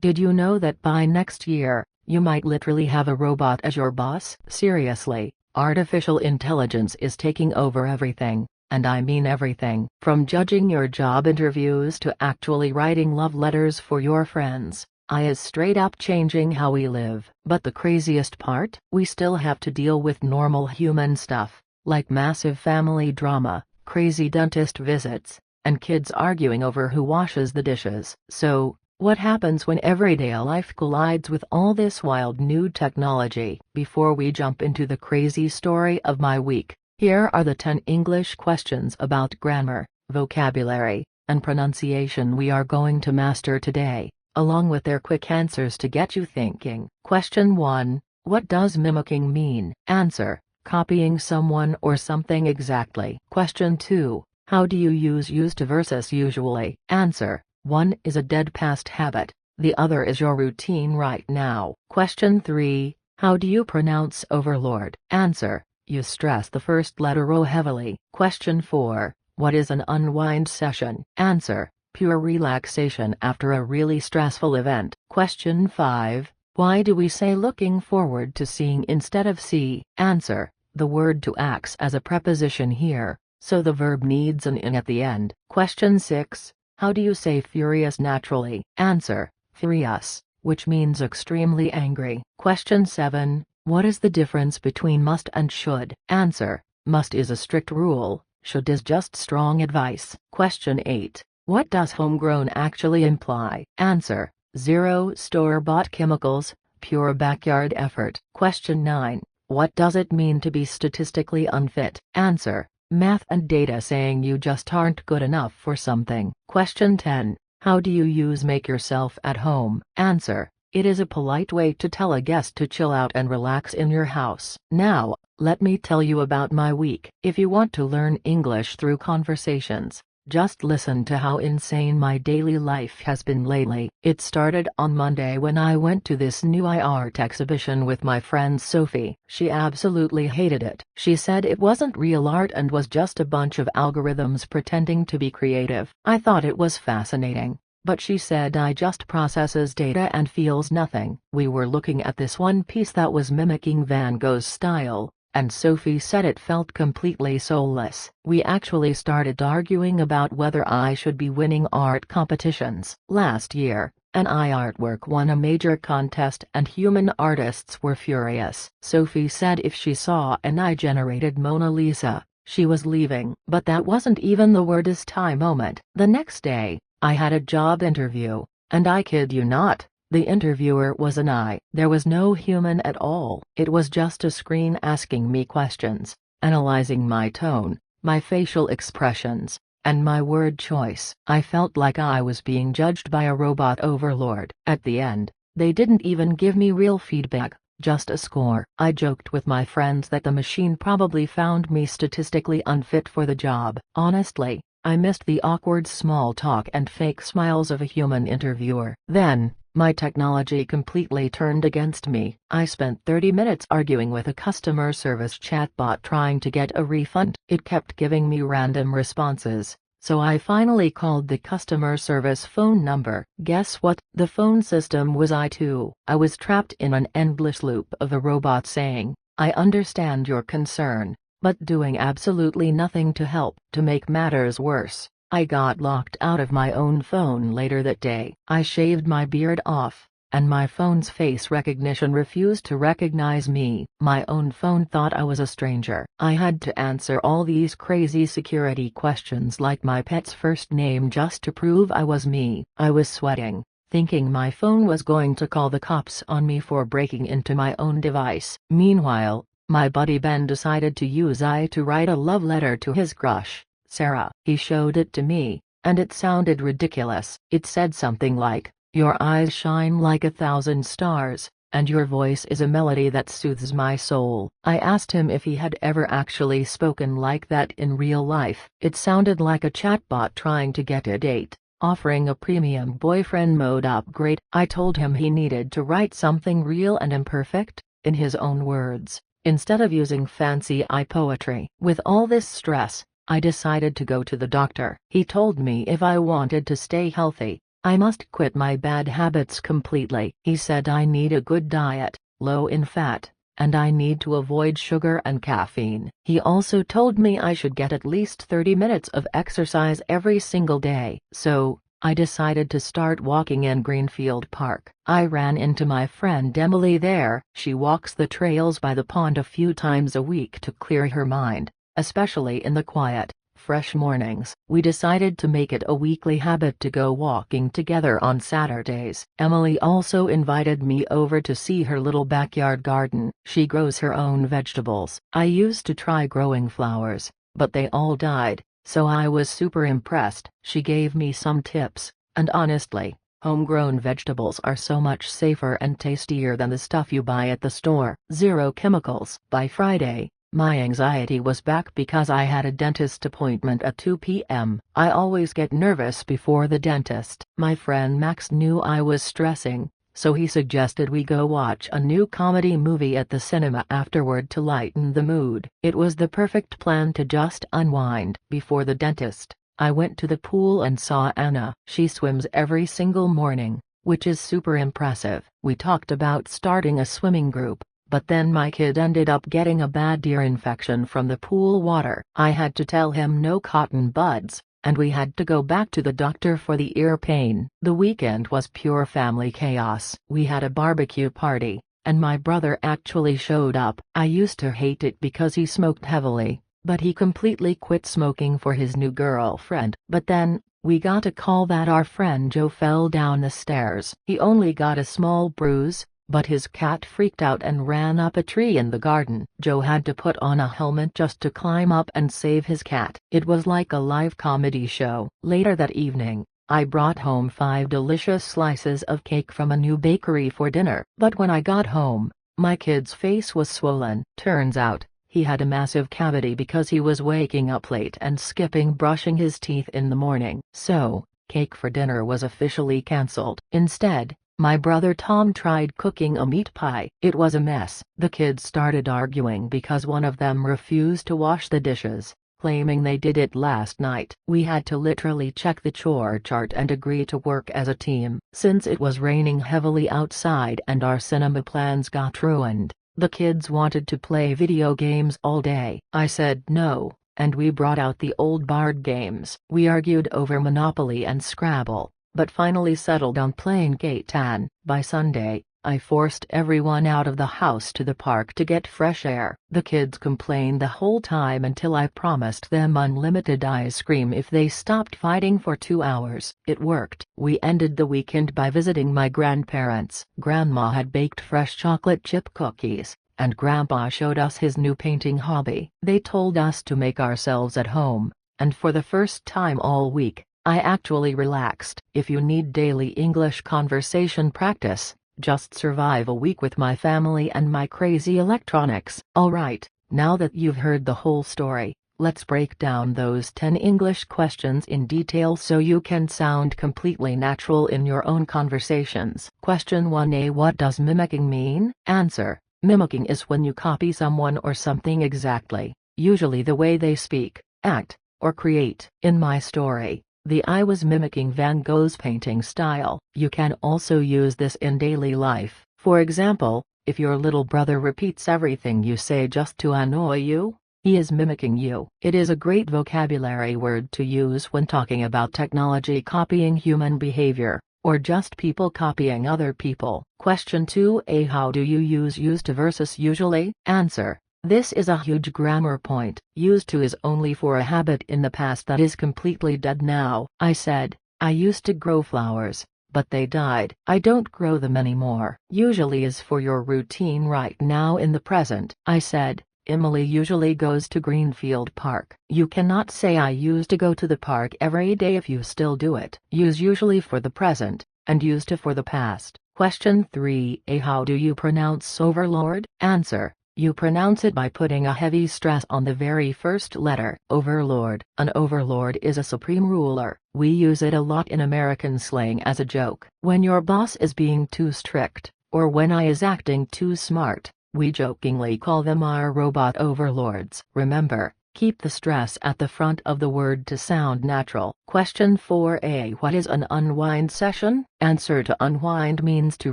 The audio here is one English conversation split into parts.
Did you know that by next year, you might literally have a robot as your boss? Seriously, artificial intelligence is taking over everything, and I mean everything. From judging your job interviews to actually writing love letters for your friends. AI is straight up changing how we live. But the craziest part? We still have to deal with normal human stuff, like massive family drama, crazy dentist visits, and kids arguing over who washes the dishes. So, what happens when everyday life collides with all this wild new technology? Before we jump into the crazy story of my week, here are the 10 English questions about grammar, vocabulary, and pronunciation we are going to master today, along with their quick answers to get you thinking. Question 1. What does mimicking mean? Answer: copying someone or something exactly. Question 2. How do you use used to versus usually? Answer: one is a dead past habit, the other is your routine right now. Question 3. How do you pronounce overlord? Answer: you stress the first letter O heavily. Question 4. What is an unwind session? Answer: pure relaxation after a really stressful event. Question 5. Why do we say looking forward to seeing instead of see? Answer: the word to acts as a preposition here, so the verb needs an in at the end. Question 6. How do you say furious naturally? Answer: furious, which means extremely angry. Question 7. What is the difference between must and should? Answer: must is a strict rule, should is just strong advice. Question 8. What does homegrown actually imply? Answer: zero store-bought chemicals, pure backyard effort. Question 9. What does it mean to be statistically unfit? Answer: math and data saying you just aren't good enough for something. Question 10. How do you use make yourself at home? Answer: it is a polite way to tell a guest to chill out and relax in your house. Now, let me tell you about my week. If you want to learn English through conversations, just listen to how insane my daily life has been lately. It started on Monday when I went to this new art exhibition with my friend Sophie. She absolutely hated it. She said it wasn't real art and was just a bunch of algorithms pretending to be creative. I thought it was fascinating, but she said I just processes data and feels nothing. We were looking at this one piece that was mimicking Van Gogh's style, and Sophie said it felt completely soulless. We actually started arguing about whether I should be winning art competitions. Last year, an eye artwork won a major contest and human artists were furious. Sophie said if she saw an eye-generated Mona Lisa, she was leaving. But that wasn't even the weirdest moment. The next day, I had a job interview, and I kid you not, the interviewer was an eye. There was no human at all. It was just a screen asking me questions, analyzing my tone, my facial expressions, and my word choice. I felt like I was being judged by a robot overlord. At the end, they didn't even give me real feedback, just a score. I joked with my friends that the machine probably found me statistically unfit for the job. Honestly, I missed the awkward small talk and fake smiles of a human interviewer. Then, my technology completely turned against me. I spent 30 minutes arguing with a customer service chatbot trying to get a refund. It kept giving me random responses, so I finally called the customer service phone number. Guess what? The phone system was I too. I was trapped in an endless loop of a robot saying, "I understand your concern," but doing absolutely nothing to help. To make matters worse, I got locked out of my own phone later that day. I shaved my beard off, and my phone's face recognition refused to recognize me. My own phone thought I was a stranger. I had to answer all these crazy security questions like my pet's first name just to prove I was me. I was sweating, thinking my phone was going to call the cops on me for breaking into my own device. Meanwhile, my buddy Ben decided to use AI to write a love letter to his crush, Sarah. He showed it to me, and it sounded ridiculous. It said something like, "Your eyes shine like 1,000 stars, and your voice is a melody that soothes my soul." I asked him if he had ever actually spoken like that in real life. It sounded like a chatbot trying to get a date, offering a premium boyfriend mode upgrade. I told him he needed to write something real and imperfect, in his own words, instead of using fancy AI poetry. With all this stress, I decided to go to the doctor. He told me if I wanted to stay healthy, I must quit my bad habits completely. He said I need a good diet, low in fat, and I need to avoid sugar and caffeine. He also told me I should get at least 30 minutes of exercise every single day. So, I decided to start walking in Greenfield Park. I ran into my friend Emily there. She walks the trails by the pond a few times a week to clear her mind, especially in the quiet, fresh mornings. We decided to make it a weekly habit to go walking together on Saturdays. Emily also invited me over to see her little backyard garden. She grows her own vegetables. I used to try growing flowers, but they all died, so I was super impressed. She gave me some tips, and honestly, homegrown vegetables are so much safer and tastier than the stuff you buy at the store. Zero chemicals. By Friday, my anxiety was back because I had a dentist appointment at 2 p.m. I always get nervous before the dentist. My friend Max knew I was stressing, so he suggested we go watch a new comedy movie at the cinema afterward to lighten the mood. It was the perfect plan to just unwind. Before the dentist, I went to the pool and saw Anna. She swims every single morning, which is super impressive. We talked about starting a swimming group, but then my kid ended up getting a bad ear infection from the pool water. I had to tell him no cotton buds, and we had to go back to the doctor for the ear pain. The weekend was pure family chaos. We had a barbecue party, and my brother actually showed up. I used to hate it because he smoked heavily, but he completely quit smoking for his new girlfriend. But then, we got a call that our friend Joe fell down the stairs. He only got a small bruise, but his cat freaked out and ran up a tree in the garden. Joe had to put on a helmet just to climb up and save his cat. It was like a live comedy show. Later that evening, I brought home 5 delicious slices of cake from a new bakery for dinner. But when I got home, my kid's face was swollen. Turns out, he had a massive cavity because he was waking up late and skipping brushing his teeth in the morning. So, cake for dinner was officially cancelled. Instead, my brother Tom tried cooking a meat pie. It was a mess. The kids started arguing because one of them refused to wash the dishes, claiming they did it last night. We had to literally check the chore chart and agree to work as a team. Since it was raining heavily outside and our cinema plans got ruined, the kids wanted to play video games all day. I said no, and we brought out the old board games. We argued over Monopoly and Scrabble, but finally settled on playing Catan. By Sunday, I forced everyone out of the house to the park to get fresh air. The kids complained the whole time until I promised them unlimited ice cream if they stopped fighting for 2 hours. It worked. We ended the weekend by visiting my grandparents. Grandma had baked fresh chocolate chip cookies, and Grandpa showed us his new painting hobby. They told us to make ourselves at home, and for the first time all week, I actually relaxed. If you need daily English conversation practice, just survive a week with my family and my crazy electronics. Alright, now that you've heard the whole story, let's break down those 10 English questions in detail so you can sound completely natural in your own conversations. Question 1A. What does mimicking mean? Answer: mimicking is when you copy someone or something exactly, usually the way they speak, act, or create. In my story, I was mimicking Van Gogh's painting style. You can also use this in daily life. For example, if your little brother repeats everything you say just to annoy you, he is mimicking you. It is a great vocabulary word to use when talking about technology copying human behavior, or just people copying other people. Question 2A. How do you use used to versus usually? Answer: this is a huge grammar point. Used to is only for a habit in the past that is completely dead now. I said, I used to grow flowers, but they died. I don't grow them anymore. Usually is for your routine right now in the present. I said, Emily usually goes to Greenfield Park. You cannot say I used to go to the park every day if you still do it. Use usually for the present, and used to for the past. Question 3A. How do you pronounce overlord? Answer: you pronounce it by putting a heavy stress on the very first letter. Overlord. An overlord is a supreme ruler. We use it a lot in American slang as a joke. When your boss is being too strict, or when I is acting too smart, we jokingly call them our robot overlords. Remember, Keep the stress at the front of the word to sound natural. Question 4a. What is an unwind session? Answer: to unwind means to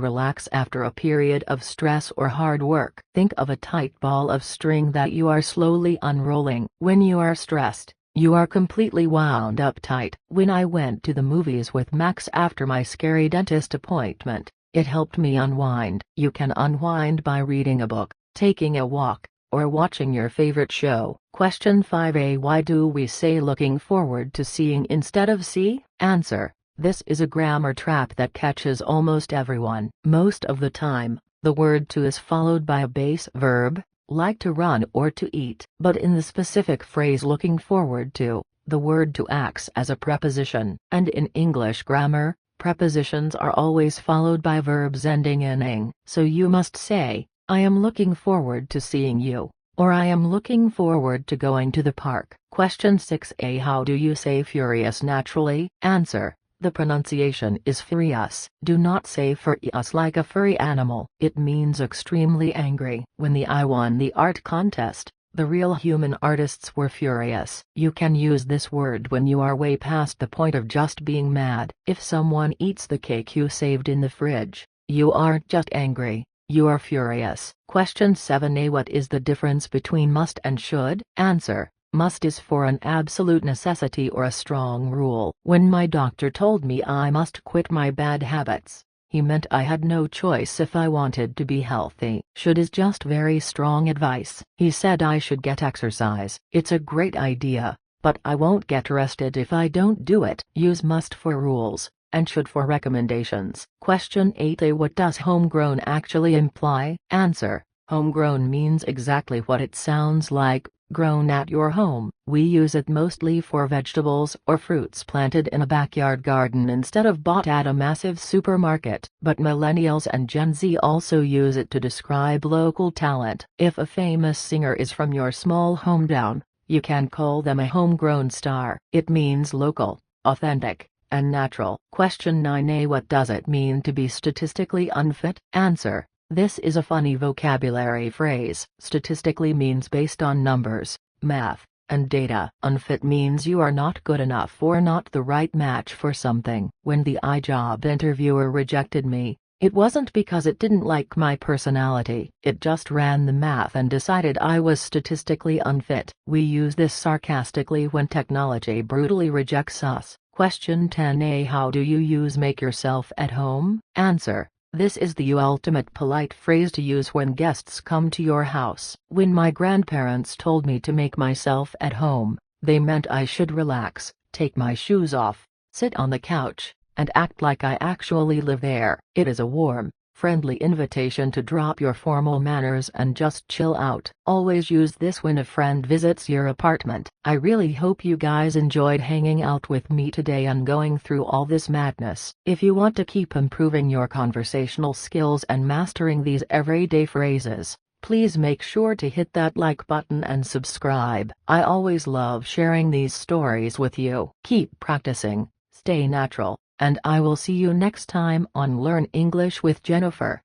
relax after a period of stress or hard work. Think of a tight ball of string that you are slowly unrolling. When you are stressed, you are completely wound up tight. When I went to the movies with Max after my scary dentist appointment, it helped me unwind. You can unwind by reading a book, taking a walk, or watching your favorite show. Question 5a. Why do we say looking forward to seeing instead of see? Answer: this is a grammar trap that catches almost everyone. Most of the time, the word to is followed by a base verb, like to run or to eat. But in the specific phrase looking forward to, the word to acts as a preposition. And in English grammar, prepositions are always followed by verbs ending in ing. So you must say, I am looking forward to seeing you, or I am looking forward to going to the park. Question 6a. How do you say furious naturally? Answer: the pronunciation is furious. Do not say furious like a furry animal. It means extremely angry. When I won the art contest, the real human artists were furious. You can use this word when you are way past the point of just being mad. If someone eats the cake you saved in the fridge, you aren't just angry, you are furious. Question 7a. What is the difference between must and should? Answer: must is for an absolute necessity or a strong rule. When my doctor told me I must quit my bad habits, he meant I had no choice if I wanted to be healthy. Should is just very strong advice. He said I should get exercise. It's a great idea, but I won't get arrested if I don't do it. Use must for rules, and should for recommendations. Question 8a. What does homegrown actually imply? Answer: homegrown means exactly what it sounds like, grown at your home. We use it mostly for vegetables or fruits planted in a backyard garden instead of bought at a massive supermarket. But millennials and Gen Z also use it to describe local talent. If a famous singer is from your small hometown, you can call them a homegrown star. It means local, authentic, and natural. Question 9a. What does it mean to be statistically unfit? Answer: this is a funny vocabulary phrase. Statistically means based on numbers, math, and data. Unfit means you are not good enough or not the right match for something. When the job interviewer rejected me, it wasn't because it didn't like my personality. It just ran the math and decided I was statistically unfit. We use this sarcastically when technology brutally rejects us. Question 10a. How do you use make yourself at home? Answer: this is the ultimate polite phrase to use when guests come to your house. When my grandparents told me to make myself at home, they meant I should relax, take my shoes off, sit on the couch, and act like I actually live there. It is a warm, friendly invitation to drop your formal manners and just chill out. Always use this when a friend visits your apartment. I really hope you guys enjoyed hanging out with me today and going through all this madness. If you want to keep improving your conversational skills and mastering these everyday phrases, please make sure to hit that like button and subscribe. I always love sharing these stories with you. Keep practicing, stay natural, and I will see you next time on Learn English with Jennifer.